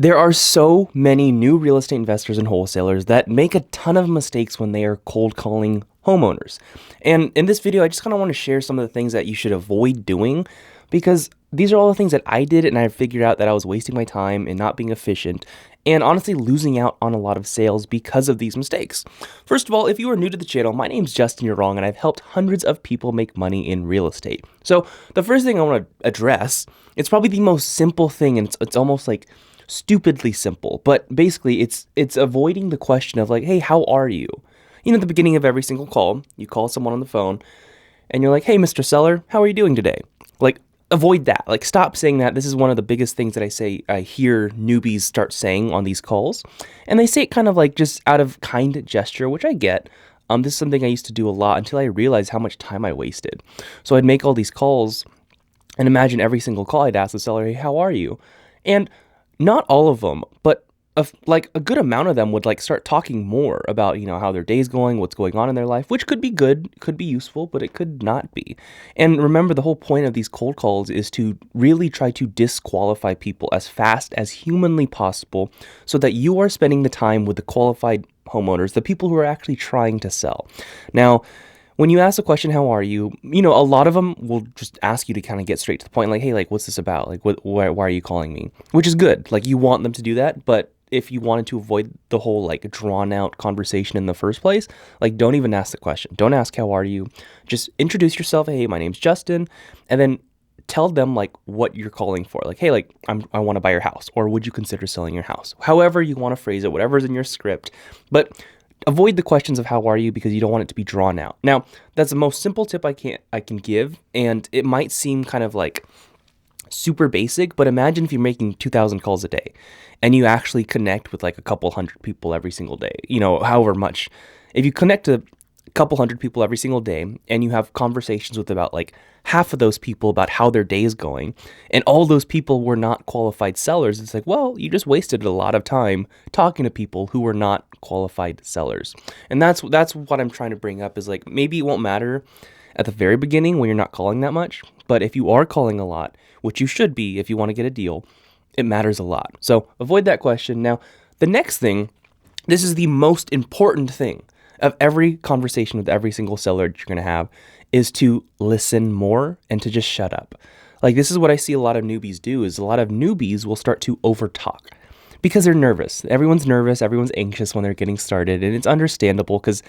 There are so many new real estate investors and wholesalers that make a ton of mistakes when they are cold calling homeowners. And in this video, I just kind of want to share some of the things that you should avoid doing because these are all the things that I did and I figured out that I was wasting my time and not being efficient and honestly losing out on a lot of sales because of these mistakes. First of all, if you are new to the channel, my name's Justin You're and I've helped hundreds of people make money in real estate. So the first thing I want to address, it's probably the most simple thing and it's almost like stupidly simple, but basically it's avoiding the question of like, hey, how are you? You know, at the beginning of every single call, you call someone on the phone and you're like, hey, Mr. Seller, how are you doing today? Like, avoid that. Like, stop saying that. This is one of the biggest things that I hear newbies start saying on these calls. And they say it kind of like just out of kind gesture, which I get. This is something I used to do a lot until I realized how much time I wasted. So I'd make all these calls and imagine every single call I'd ask the seller, hey, how are you? And not all of them, but a good amount of them would like start talking more about, you know, how their day's going, what's going on in their life, which could be good, could be useful, but it could not be. And remember, the whole point of these cold calls is to really try to disqualify people as fast as humanly possible so that you are spending the time with the qualified homeowners, the people who are actually trying to sell. Now, when you ask the question, how are you? You know, a lot of them will just ask you to kind of get straight to the point. Like, hey, like, what's this about? Like, why are you calling me? Which is good. Like, you want them to do that. But if you wanted to avoid the whole like drawn out conversation in the first place, like, don't even ask the question. Don't ask, how are you? Just introduce yourself. Hey, my name's Justin. And then tell them like what you're calling for. Like, hey, like, I want to buy your house, or would you consider selling your house? However you want to phrase it, whatever's in your script. But avoid the questions of how are you because you don't want it to be drawn out. Now, that's the most simple tip I can give, and it might seem kind of like super basic, but imagine if you're making 2,000 calls a day and you actually connect with like a couple hundred people every single day, you know, however much. If you connect to a couple hundred people every single day and you have conversations with about like half of those people about how their day is going, and all those people were not qualified sellers, it's like, well, you just wasted a lot of time talking to people who were not qualified sellers. And that's what I'm trying to bring up is like, maybe it won't matter at the very beginning when you're not calling that much, but if you are calling a lot, which you should be if you want to get a deal, it matters a lot. So avoid that question. Now, the next thing, this is the most important thing of every conversation with every single seller that you're going to have, is to listen more and to just shut up. Like, this is what I see a lot of newbies do, is a lot of newbies will start to overtalk because they're nervous. Everyone's nervous. Everyone's anxious when they're getting started. And it's understandable because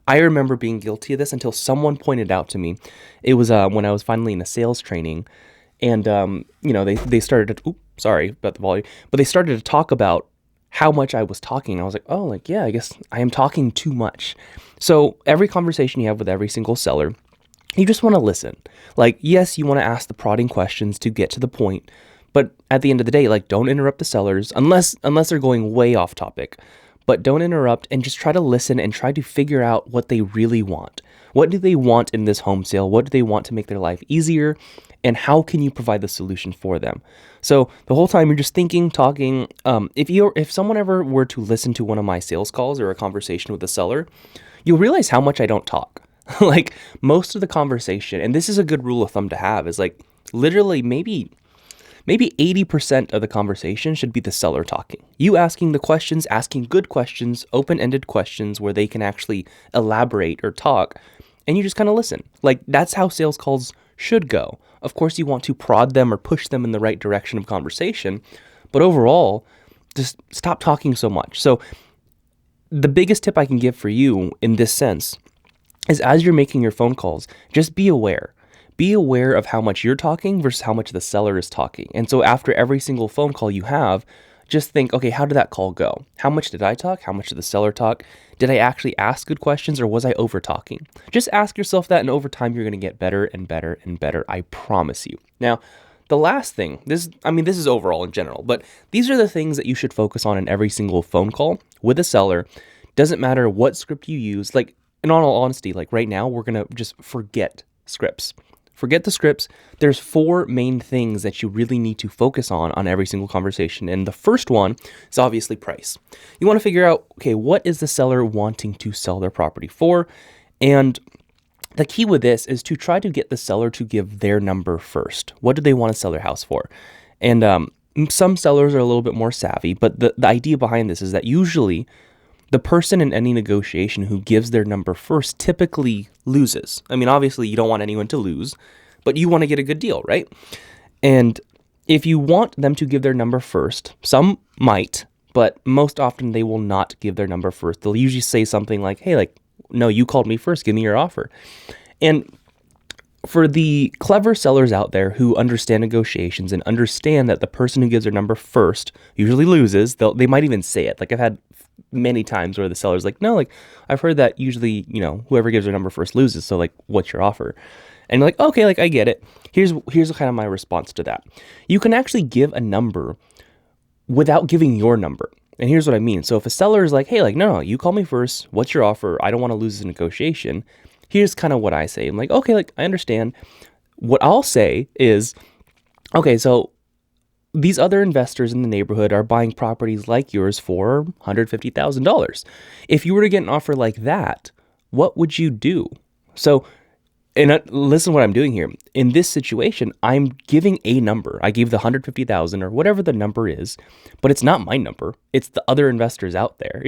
I remember being guilty of this until someone pointed out to me. It was when I was finally in a sales training, and you know, they started to, sorry about the volume, but they started to talk about how much I was talking. I was like, oh, like, yeah, I guess I am talking too much. So every conversation you have with every single seller, you just want to listen. Like, yes, you want to ask the prodding questions to get to the point, but at the end of the day, like, don't interrupt the sellers unless they're going way off topic. But don't interrupt and just try to listen and try to figure out what they really want. What do they want in this home sale? What do they want to make their life easier? And how can you provide the solution for them? So the whole time you're just thinking, talking. If someone ever were to listen to one of my sales calls or a conversation with a seller, you'll realize how much I don't talk. Like, most of the conversation, and this is a good rule of thumb to have, is like literally maybe 80% of the conversation should be the seller talking. You asking the questions, asking good questions, open-ended questions where they can actually elaborate or talk, and you just kind of listen. Like, that's how sales calls should go. Of course, you want to prod them or push them in the right direction of conversation, but overall, just stop talking so much. So the biggest tip I can give for you in this sense is, as you're making your phone calls, just be aware. Be aware of how much you're talking versus how much the seller is talking. And so after every single phone call you have, just think, okay, how did that call go? How much did I talk? How much did the seller talk? Did I actually ask good questions, or was I over talking? Just ask yourself that, and over time you're going to get better and better and better. I promise you. Now, the last thing, this is overall in general, but these are the things that you should focus on in every single phone call with a seller. Doesn't matter what script you use. Like, in all honesty, like right now, we're going to just forget scripts. Forget the scripts. There's 4 main things that you really need to focus on every single conversation. And the first one is obviously price. You want to figure out, okay, what is the seller wanting to sell their property for? And the key with this is to try to get the seller to give their number first. What do they want to sell their house for? And some sellers are a little bit more savvy, but the idea behind this is that usually the person in any negotiation who gives their number first typically loses. I mean, obviously, you don't want anyone to lose, but you want to get a good deal, right? And if you want them to give their number first, some might, but most often they will not give their number first. They'll usually say something like, hey, like, no, you called me first, give me your offer. And for the clever sellers out there who understand negotiations and understand that the person who gives their number first usually loses, they might even say it. Like, I've had many times where the seller's like, no, like, I've heard that usually, whoever gives their number first loses. So like, what's your offer? And you're like, okay, like, I get it. Here's kind of my response to that. You can actually give a number without giving your number. And here's what I mean. So if a seller is like, hey, like, no, you call me first. What's your offer? I don't want to lose this negotiation. Here's kind of what I say. I'm like, okay, like, I understand. What I'll say is, okay, so these other investors in the neighborhood are buying properties like yours for $150,000. If you were to get an offer like that, what would you do? So, and listen to what I'm doing here. In this situation, I'm giving a number. I gave the 150,000 or whatever the number is, but it's not my number. It's the other investors out there,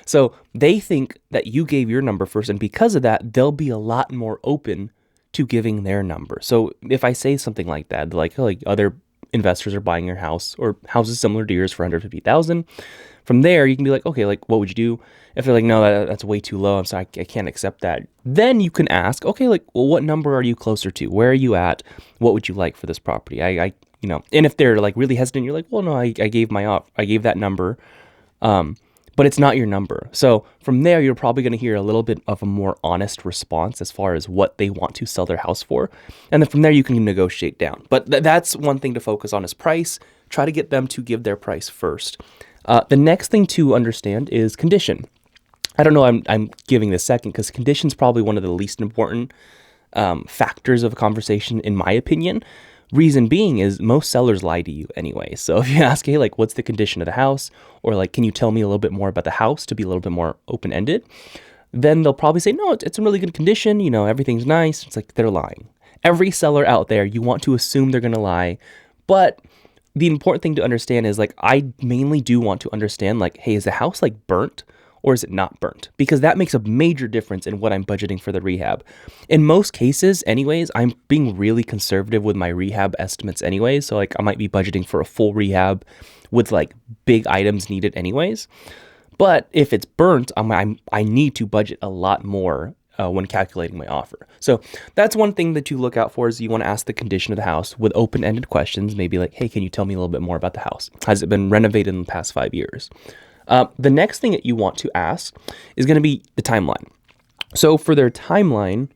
So they think that you gave your number first, and because of that, they'll be a lot more open to giving their number. So if I say something like that, like, oh, like other investors are buying your house or houses similar to yours for 150,000. From there, you can be like, okay, like, what would you do? If they're like, no, that's way too low, I'm sorry, I can't accept that. Then you can ask, okay, like, well, what number are you closer to? Where are you at? What would you like for this property? And if they're like really hesitant, you're like, well, no, I gave that number, but it's not your number. So from there, you're probably going to hear a little bit of a more honest response as far as what they want to sell their house for. And then from there, you can negotiate down. But that's one thing to focus on is price. Try to get them to give their price first. The next thing to understand is condition. I don't know, I'm giving this second because condition is probably one of the least important factors of a conversation, in my opinion. Reason being is most sellers lie to you anyway. So if you ask, hey, like, what's the condition of the house? Or like, can you tell me a little bit more about the house to be a little bit more open-ended? Then they'll probably say, no, it's in really good condition. Everything's nice. It's like they're lying. Every seller out there, you want to assume they're going to lie. But the important thing to understand is, like, I mainly do want to understand, like, hey, is the house like burnt? Or is it not burnt? Because that makes a major difference in what I'm budgeting for the rehab. In most cases, anyways, I'm being really conservative with my rehab estimates anyways. So like I might be budgeting for a full rehab with like big items needed anyways. But if it's burnt, I need to budget a lot more when calculating my offer. So that's one thing that you look out for is you want to ask the condition of the house with open-ended questions. Maybe like, hey, can you tell me a little bit more about the house? Has it been renovated in the past 5 years? The next thing that you want to ask is going to be the timeline. So for their timeline,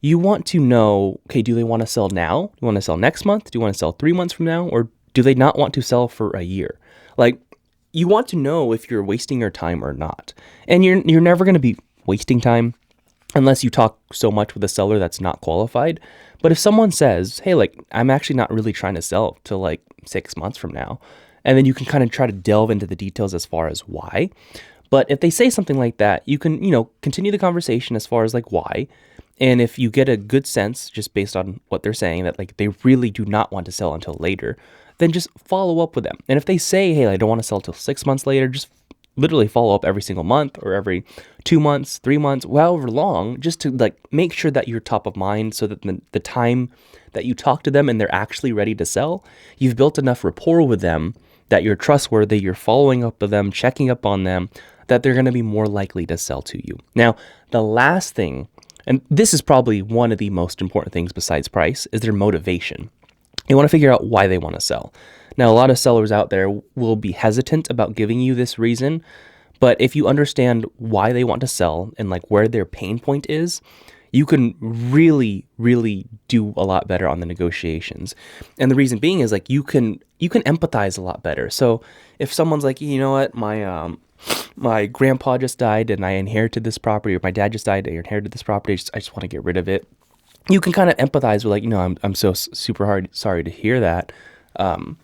you want to know, okay, do they want to sell now? Do you want to sell next month? Do you want to sell 3 months from now? Or do they not want to sell for a year? Like, you want to know if you're wasting your time or not. And you're never going to be wasting time unless you talk so much with a seller that's not qualified. But if someone says, hey, like, I'm actually not really trying to sell till like 6 months from now, and then you can kind of try to delve into the details as far as why. But if they say something like that, you can, continue the conversation as far as like why. And if you get a good sense just based on what they're saying that like they really do not want to sell until later, then just follow up with them. And if they say, hey, I don't want to sell until 6 months later, just literally follow up every single month or every 2 months, 3 months, however long, just to like make sure that you're top of mind so that the time that you talk to them and they're actually ready to sell, you've built enough rapport with them that you're trustworthy, you're following up with them, checking up on them, that they're going to be more likely to sell to you. Now, the last thing, and this is probably one of the most important things besides price, is their motivation. You want to figure out why they want to sell. Now, a lot of sellers out there will be hesitant about giving you this reason, but if you understand why they want to sell and like where their pain point is, you can really, really do a lot better on the negotiations. And the reason being is like you can empathize a lot better. So if someone's like, you know what, my grandpa just died and I inherited this property, or my dad just died and I inherited this property, I just want to get rid of it. You can kind of empathize with like, I'm so super sorry to hear that. And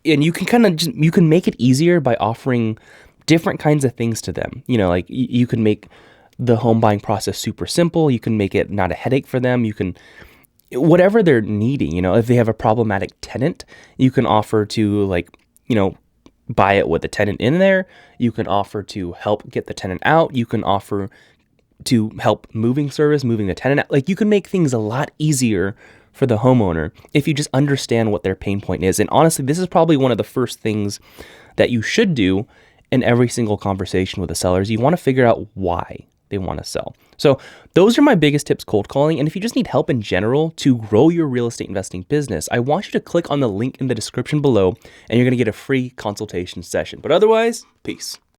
you can you can make it easier by offering different kinds of things to them. Like you can make the home buying process super simple. You can make it not a headache for them. You can whatever they're needing. If they have a problematic tenant, you can offer to, like, buy it with the tenant in there. You can offer to help get the tenant out. You can offer to help moving the tenant out. Like, you can make things a lot easier for the homeowner if you just understand what their pain point is. And honestly, this is probably one of the first things that you should do in every single conversation with the sellers. You want to figure out why they want to sell. So those are my biggest tips cold calling. And if you just need help in general to grow your real estate investing business, I want you to click on the link in the description below and you're going to get a free consultation session. But otherwise, peace.